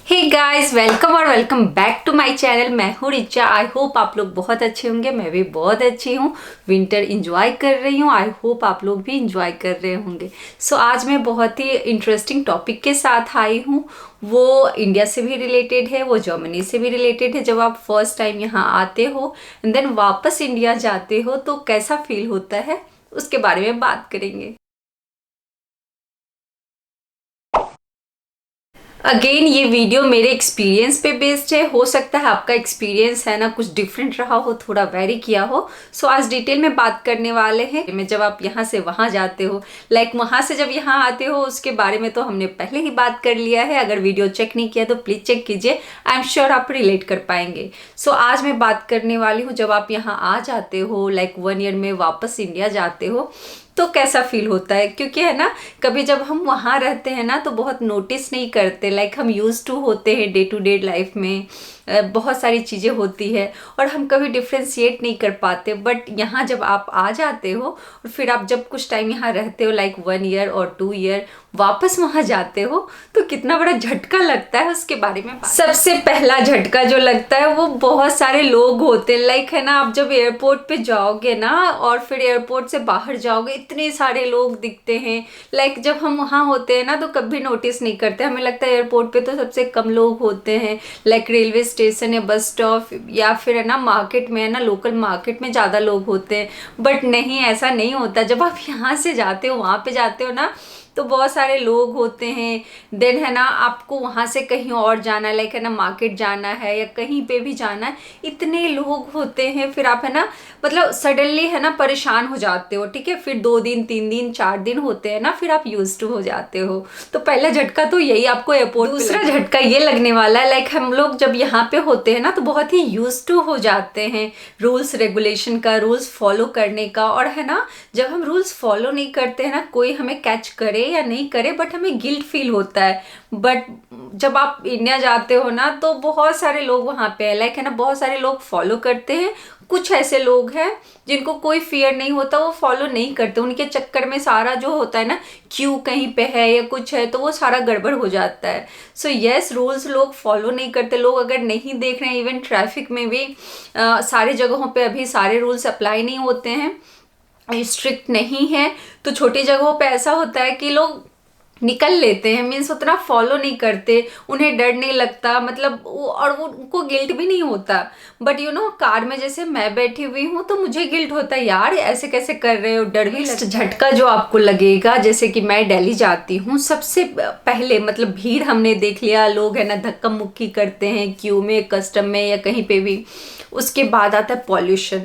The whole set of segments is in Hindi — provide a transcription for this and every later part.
हे गाइस, वेलकम और welcome back to my channel. मैं हूँ रिचा। आई होप आप लोग बहुत अच्छे होंगे। मैं भी बहुत अच्छी हूँ। विंटर इंजॉय कर रही हूँ। आई होप आप लोग भी इंजॉय कर रहे होंगे। आज मैं बहुत ही इंटरेस्टिंग टॉपिक के साथ आई हूँ। वो इंडिया से भी रिलेटेड है, वो जर्मनी से भी रिलेटेड है। जब आप फर्स्ट टाइम यहाँ आते हो एंड देन वापस इंडिया जाते हो तो कैसा फील होता है, उसके बारे में बात करेंगे। अगेन ये वीडियो मेरे एक्सपीरियंस पे बेस्ड है। हो सकता है आपका एक्सपीरियंस है ना कुछ डिफरेंट रहा हो, थोड़ा वेरी किया हो। आज डिटेल में बात करने वाले हैं में जब आप यहाँ से वहाँ जाते हो, वहाँ से जब यहाँ आते हो, उसके बारे में तो हमने पहले ही बात कर लिया है। अगर वीडियो चेक नहीं किया तो प्लीज चेक कीजिए। आई एम श्योर आप रिलेट कर पाएंगे। आज मैं बात करने वाली हूँ, जब आप यहाँ आ जाते हो 1 ईयर में वापस इंडिया जाते हो तो कैसा फील होता है। क्योंकि है ना, कभी जब हम वहाँ रहते हैं ना तो बहुत नोटिस नहीं करते। हम यूज टू होते हैं डे टू डे लाइफ में, बहुत सारी चीज़ें होती है और हम कभी डिफ्रेंशिएट नहीं कर पाते। बट यहाँ जब आप आ जाते हो और फिर आप जब कुछ टाइम यहाँ रहते हो 1 ईयर और 2 ईयर, वापस वहाँ जाते हो तो कितना बड़ा झटका लगता है, उसके बारे में सबसे पहला झटका जो लगता है वो बहुत सारे लोग होते हैं। है ना, आप जब एयरपोर्ट पे जाओगे ना और फिर एयरपोर्ट से बाहर जाओगे, इतने सारे लोग दिखते हैं। जब हम वहाँ होते हैं ना तो कभी नोटिस नहीं करते। हमें लगता है एयरपोर्ट पे तो सबसे कम लोग होते हैं। रेलवे स्टेशन या बस स्टॉप या फिर है ना मार्केट में, है ना लोकल मार्केट में ज़्यादा लोग होते हैं। बट नहीं, ऐसा नहीं होता। जब आप यहाँ से जाते हो, वहाँ पे जाते हो ना, तो बहुत सारे लोग होते हैं। देन है ना, आपको वहाँ से कहीं और जाना है, है ना मार्केट जाना है या कहीं पे भी जाना है, इतने लोग होते हैं। फिर आप है ना सडनली है ना परेशान हो जाते हो। ठीक है, फिर 2 दिन 3 दिन 4 दिन होते हैं ना, फिर आप यूज टू हो जाते हो। तो पहला झटका तो यही आपको एयरपोर्ट। दूसरा झटका ये लगने वाला है, हम लोग जब यहाँ पे होते हैं ना तो बहुत ही यूज टू हो जाते हैं रूल्स रेगुलेशन का, रूल्स फॉलो करने का। और है ना, जब हम रूल्स फॉलो नहीं करते हैं ना, कोई हमें कैच करे या नहीं करे, बट हमें गिल्ट फील होता है। बट जब आप इंडिया जाते हो ना तो बहुत सारे लोग वहाँ पे है ना बहुत सारे लोग फॉलो करते हैं। कुछ ऐसे लोग हैं जिनको कोई फियर नहीं होता, वो फॉलो नहीं करते। उनके चक्कर में सारा जो होता है ना, क्यों कहीं पे है या कुछ है, तो वो सारा गड़बड़ हो जाता है। यस, रूल्स लोग फॉलो नहीं करते। लोग अगर नहीं देख रहे हैं, इवन ट्रैफिक में भी सारी जगहों पे अभी सारे रूल्स अप्लाई नहीं होते हैं, स्ट्रिक्ट नहीं है। तो छोटी जगहों पे ऐसा होता है कि लोग निकल लेते हैं, मीन्स उतना फॉलो नहीं करते, उन्हें डर नहीं लगता। और वो उनको गिल्ट भी नहीं होता। बट कार में जैसे मैं बैठी हुई हूँ तो मुझे गिल्ट होता है, यार ऐसे कैसे कर रहे हो, डर भी लगता है। झटका जो आपको लगेगा, जैसे कि मैं दिल्ली जाती हूँ, सबसे पहले भीड़ हमने देख लिया, लोग है ना धक्का मुक्की करते हैं क्यू में, कस्टम में या कहीं पे भी। उसके बाद आता है पॉल्यूशन।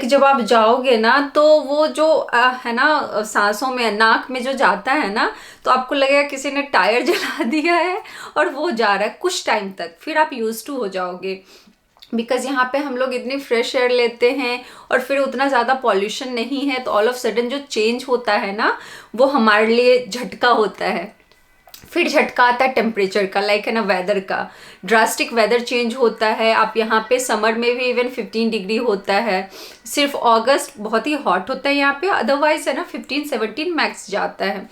जब आप जाओगे ना तो वो जो है ना सांसों में, नाक में जो जाता है ना, तो आपको लगेगा किसी ने टायर जला दिया है और वो जा रहा है कुछ टाइम तक। फिर आप यूज टू हो जाओगे, बिकॉज यहाँ पे हम लोग इतनी फ्रेश एयर लेते हैं और फिर उतना ज़्यादा पॉल्यूशन नहीं है। तो ऑल ऑफ सडन जो चेंज होता है ना, वो हमारे लिए झटका होता है। फिर झटका आता है टेम्परेचर का, है ना वेदर का। ड्रास्टिक वेदर चेंज होता है। आप यहाँ पे समर में भी इवन 15 डिग्री होता है। सिर्फ अगस्त बहुत ही हॉट होता है यहाँ पे, अदरवाइज है ना 15-17 मैक्स जाता है।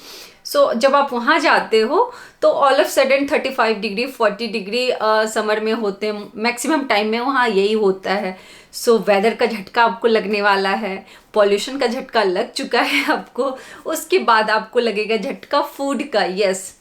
जब आप वहाँ जाते हो तो all of sudden 35 degree 40 degree summer में होते हैं, मैक्सिमम टाइम में वहाँ यही होता है। वेदर का झटका आपको लगने वाला है। पॉल्यूशन का झटका लग चुका है आपको। उसके बाद आपको लगेगा झटका फूड का। यस,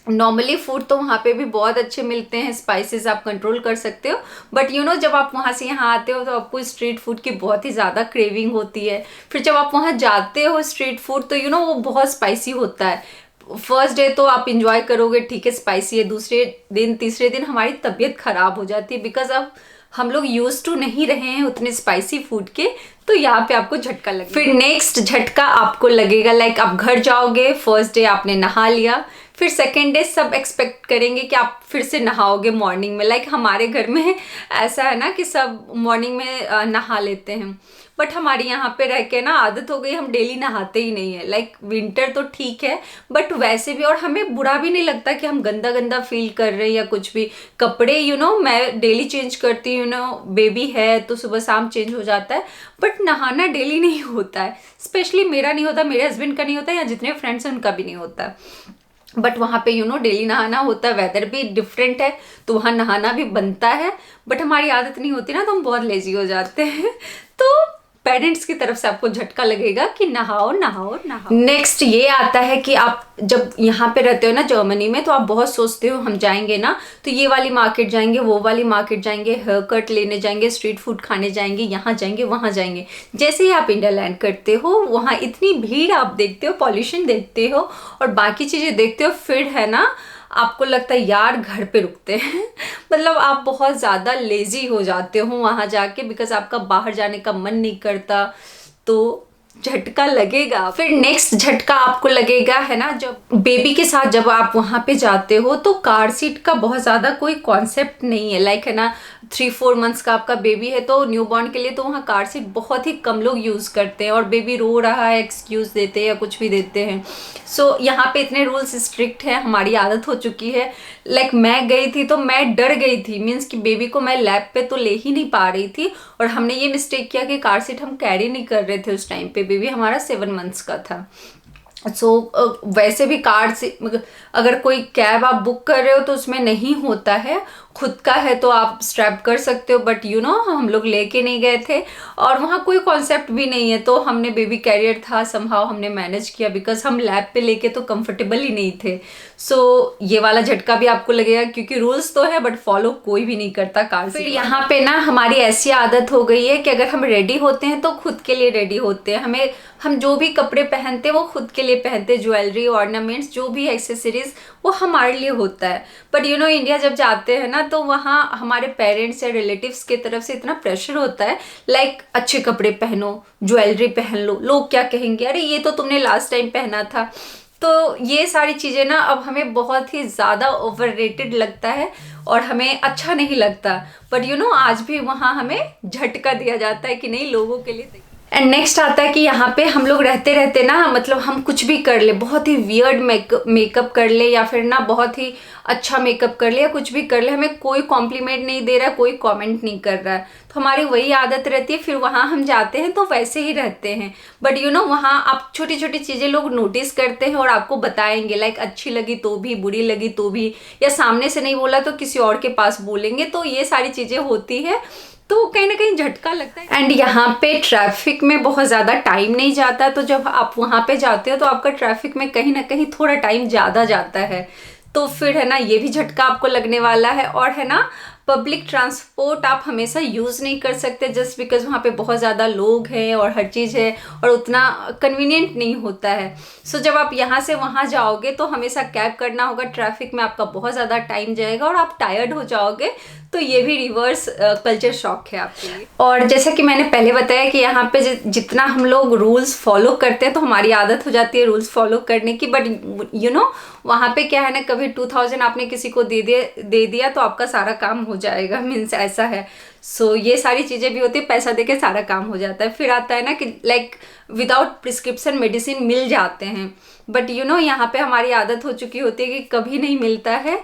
नॉर्मली फूड तो वहाँ पे भी बहुत अच्छे मिलते हैं, स्पाइसेस आप कंट्रोल कर सकते हो। बट जब आप वहाँ से यहाँ आते हो तो आपको स्ट्रीट फूड की बहुत ही ज़्यादा क्रेविंग होती है। फिर जब आप वहाँ जाते हो स्ट्रीट फूड, तो वो बहुत स्पाइसी होता है। फर्स्ट डे तो आप इंजॉय करोगे, ठीक है स्पाइसी है। दूसरे दिन तीसरे दिन हमारी तबीयत खराब हो जाती है, बिकॉज अब हम लोग यूज टू नहीं रहे हैं उतने स्पाइसी फूड के। तो यहाँ पे आपको झटका लगेगा। फिर नेक्स्ट झटका आपको लगेगा, आप घर जाओगे, फर्स्ट डे आपने नहा लिया, फिर सेकेंड डे सब एक्सपेक्ट करेंगे कि आप फिर से नहाओगे मॉर्निंग में। हमारे घर में ऐसा है ना कि सब मॉर्निंग में नहा लेते हैं। बट हमारे यहाँ पे रह के ना आदत हो गई, हम डेली नहाते ही नहीं है। विंटर तो ठीक है, बट वैसे भी, और हमें बुरा भी नहीं लगता कि हम गंदा गंदा फील कर रहे हैं या कुछ भी। कपड़े मैं डेली चेंज करती हूँ, बेबी है तो सुबह शाम चेंज हो जाता है। बट नहाना डेली नहीं होता है, स्पेशली मेरा नहीं होता, मेरे हस्बैंड का नहीं होता, या जितने फ्रेंड्स हैं उनका भी नहीं होता। बट वहाँ पे डेली नहाना होता है, वेदर भी डिफरेंट है तो वहाँ नहाना भी बनता है। बट हमारी आदत नहीं होती ना, तो हम बहुत लेजी हो जाते हैं। तो पेरेंट्स की तरफ से आपको झटका लगेगा कि नहाओ नहाओ नहाओ। नेक्स्ट ये आता है कि आप जब यहाँ पे रहते हो ना जर्मनी में, तो आप बहुत सोचते हो हम जाएंगे ना तो ये वाली मार्केट जाएंगे, वो वाली मार्केट जाएंगे, हेयर कट लेने जाएंगे, स्ट्रीट फूड खाने जाएंगे, यहाँ जाएंगे वहाँ जाएंगे। जैसे ही आप इंडिया लैंड करते हो वहाँ इतनी भीड़ आप देखते हो, पॉल्यूशन देखते हो और बाकी चीज़ें देखते हो, फिर है ना आपको लगता है यार घर पे रुकते हैं। मतलब आप बहुत ज़्यादा लेजी हो जाते हो वहाँ जाके, बिकॉज आपका बाहर जाने का मन नहीं करता। तो झटका लगेगा। फिर नेक्स्ट झटका आपको लगेगा है ना, जब बेबी के साथ जब आप वहाँ पे जाते हो तो कार सीट का बहुत ज़्यादा कोई कॉन्सेप्ट नहीं है। लाइक है ना 3-4 मंथ्स का आपका बेबी है तो न्यूबॉर्न के लिए तो वहाँ कार सीट बहुत ही कम लोग यूज़ करते हैं, और बेबी रो रहा है एक्सक्यूज़ देते हैं या कुछ भी देते हैं। सो यहाँ पे इतने रूल्स स्ट्रिक्ट हैं, हमारी आदत हो चुकी है। लाइक मैं गई थी तो मैं डर गई थी, मीन्स कि बेबी को मैं लैब पे तो ले ही नहीं पा रही थी, और हमने ये मिस्टेक किया कि कार सीट हम कैरी नहीं कर रहे थे उस टाइम पे। बेबी हमारा 7 मंथ्स का था। वैसे भी कार से अगर कोई कैब आप बुक कर रहे हो तो उसमें नहीं होता है, खुद का है तो आप स्ट्रैप कर सकते हो। बट हम लोग लेके नहीं गए थे और वहाँ कोई कॉन्सेप्ट भी नहीं है, तो हमने बेबी कैरियर था, समहाउ हमने मैनेज किया, बिकॉज हम लैब पे लेके तो कंफर्टेबल ही नहीं थे। ये वाला झटका भी आपको लगेगा, क्योंकि रूल्स तो है बट फॉलो कोई भी नहीं करता कार से। फिर यहाँ पे ना हमारी ऐसी आदत हो गई है कि अगर हम रेडी होते हैं तो खुद के लिए रेडी होते हैं। हम जो भी कपड़े पहनते हैं वो खुद के लिए पहनते हैं, ज्वेलरी, ऑर्नामेंट्स, जो भी एक्सेसरीज वो हमारे लिए होता है। बट इंडिया जब जाते हैं ना तो वहाँ हमारे पेरेंट्स या रिलेटिव्स की तरफ से इतना प्रेशर होता है, लाइक अच्छे कपड़े पहनो, ज्वेलरी पहन लो, लोग क्या कहेंगे, अरे ये तो तुमने लास्ट टाइम पहना था। तो ये सारी चीज़ें ना अब हमें बहुत ही ज़्यादा ओवररेटेड लगता है और हमें अच्छा नहीं लगता। बट आज भी वहाँ हमें झटका दिया जाता है कि नहीं, लोगों के लिए। एंड नेक्स्ट आता है कि यहाँ पे हम लोग रहते रहते ना, मतलब हम कुछ भी कर ले, बहुत ही वियर्ड मेकअप कर ले या फिर ना बहुत ही अच्छा मेकअप कर ले या कुछ भी कर ले, हमें कोई कॉम्प्लीमेंट नहीं दे रहा है, कोई कमेंट नहीं कर रहा है, तो हमारी वही आदत रहती है। फिर वहाँ हम जाते हैं तो वैसे ही रहते हैं। बट वहाँ आप छोटी छोटी चीज़ें लोग नोटिस करते हैं और आपको बताएंगे, लाइक अच्छी लगी तो भी, बुरी लगी तो भी, या सामने से नहीं बोला तो किसी और के पास बोलेंगे। तो ये सारी चीज़ें होती है, तो कहीं ना कहीं झटका लगता है। एंड यहाँ पे ट्रैफिक में बहुत ज़्यादा टाइम नहीं जाता, तो जब आप वहाँ पे जाते हो तो आपका ट्रैफिक में कहीं ना कहीं थोड़ा टाइम ज़्यादा जाता है, तो फिर है ना ये भी झटका आपको लगने वाला है। और है ना पब्लिक ट्रांसपोर्ट आप हमेशा यूज़ नहीं कर सकते, जस्ट बिकॉज वहाँ पे बहुत ज़्यादा लोग हैं और हर चीज़ है और उतना कन्वीनियंट नहीं होता है। जब आप यहाँ से वहाँ जाओगे तो हमेशा कैब करना होगा, ट्रैफिक में आपका बहुत ज़्यादा टाइम जाएगा और आप टायर्ड हो जाओगे। तो ये भी रिवर्स कल्चर शॉक है आपके लिए। और जैसा कि मैंने पहले बताया कि यहाँ पे जितना हम लोग रूल्स फॉलो करते हैं तो हमारी आदत हो जाती है रूल्स फॉलो करने की। बट वहाँ पे क्या है ना, कभी 2000 आपने किसी को दे दिया तो आपका सारा काम हो जाएगा, मीन्स ऐसा है। ये सारी चीज़ें भी होती है, पैसा देके सारा काम हो जाता है। फिर आता है ना कि लाइक विदाउट प्रिस्क्रिप्शन मेडिसिन मिल जाते हैं, बट यहाँ पे हमारी आदत हो चुकी होती है कि कभी नहीं मिलता है।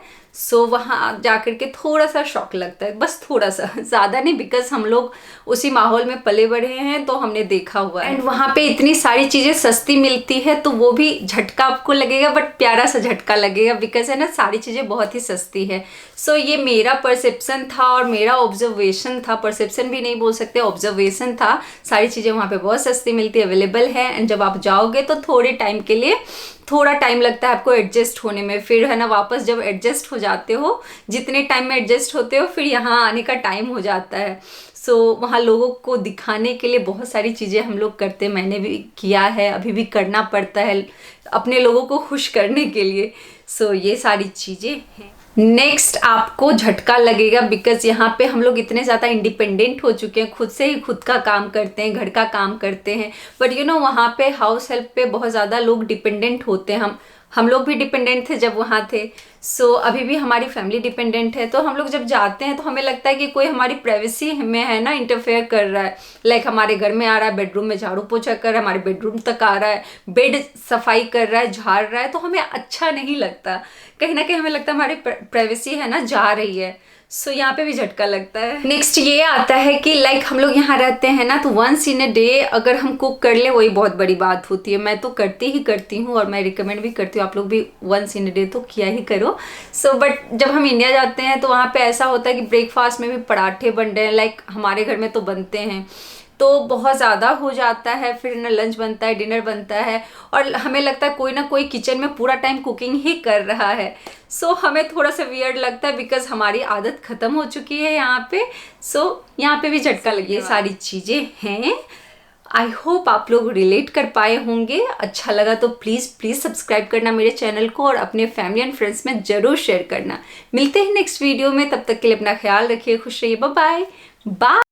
वहाँ जाकर के थोड़ा सा शॉक लगता है, बस थोड़ा सा, ज़्यादा नहीं, बिकॉज हम लोग उसी माहौल में पले बढ़े हैं तो हमने देखा हुआ है। एंड वहाँ पे इतनी सारी चीज़ें सस्ती मिलती है तो वो भी झटका आपको लगेगा, बट प्यारा सा झटका लगेगा, बिकॉज है ना सारी चीज़ें बहुत ही सस्ती है। ये मेरा परसेप्शन था और मेरा ऑब्जर्वेशन था, परसेप्शन भी नहीं बोल सकते, ऑब्जर्वेशन था। सारी चीज़ें वहाँ पे बहुत सस्ती मिलती है, अवेलेबल है। एंड जब आप जाओगे तो थोड़े टाइम के लिए थोड़ा टाइम लगता है आपको एडजस्ट होने में। फिर है ना वापस जब एडजस्ट हो जाते हो, जितने टाइम में एडजस्ट होते हो, फिर यहाँ आने का टाइम हो जाता है। वहाँ लोगों को दिखाने के लिए बहुत सारी चीज़ें हम लोग करते हैं, मैंने भी किया है, अभी भी करना पड़ता है अपने लोगों को खुश करने के लिए। ये सारी चीज़ें हैं। नेक्स्ट आपको झटका लगेगा, बिकॉज यहाँ पे हम लोग इतने ज़्यादा इंडिपेंडेंट हो चुके हैं, खुद से ही खुद का काम करते हैं, घर का काम करते हैं। बट वहाँ पे हाउस हेल्प पे बहुत ज़्यादा लोग डिपेंडेंट होते हैं। हम लोग भी डिपेंडेंट थे जब वहाँ थे। सो अभी भी हमारी फैमिली डिपेंडेंट है, तो हम लोग जब जाते हैं तो हमें लगता है कि कोई हमारी प्राइवेसी में है ना इंटरफेयर कर रहा है। लाइक हमारे घर में आ रहा है, बेडरूम में झाड़ू पोछा कर रहा है, हमारे बेडरूम तक आ रहा है, बेड सफाई कर रहा है, झाड़ रहा है, तो हमें अच्छा नहीं लगता। कहीं ना कहीं हमें लगता है हमारी प्राइवेसी है ना जा रही है। सो यहाँ पे भी झटका लगता है। नेक्स्ट ये आता है कि लाइक हम लोग यहाँ रहते हैं ना, तो वंस इन अ डे अगर हम कुक कर ले वही बहुत बड़ी बात होती है। मैं तो करती ही करती हूँ और मैं रिकमेंड भी करती हूँ आप लोग भी वंस इन अ डे तो किया ही करो। सो बट जब हम इंडिया जाते हैं तो वहाँ पे ऐसा होता है कि ब्रेकफास्ट में भी पराठे बन रहे हैं, लाइक हमारे घर में तो बनते हैं, तो बहुत ज़्यादा हो जाता है। फिर ना लंच बनता है, डिनर बनता है, और हमें लगता है कोई ना कोई किचन में पूरा टाइम कुकिंग ही कर रहा है। सो हमें थोड़ा सा वियर्ड लगता है बिकॉज हमारी आदत ख़त्म हो चुकी है यहाँ पे। सो यहाँ पे भी झटका लगी। ये सारी चीज़ें हैं। आई होप आप लोग रिलेट कर पाए होंगे। अच्छा लगा तो प्लीज़ सब्सक्राइब करना मेरे चैनल को और अपने फैमिली एंड फ्रेंड्स में ज़रूर शेयर करना। मिलते हैं नेक्स्ट वीडियो में, तब तक के लिए अपना ख्याल रखिए, खुश रहिए, बाय बाय।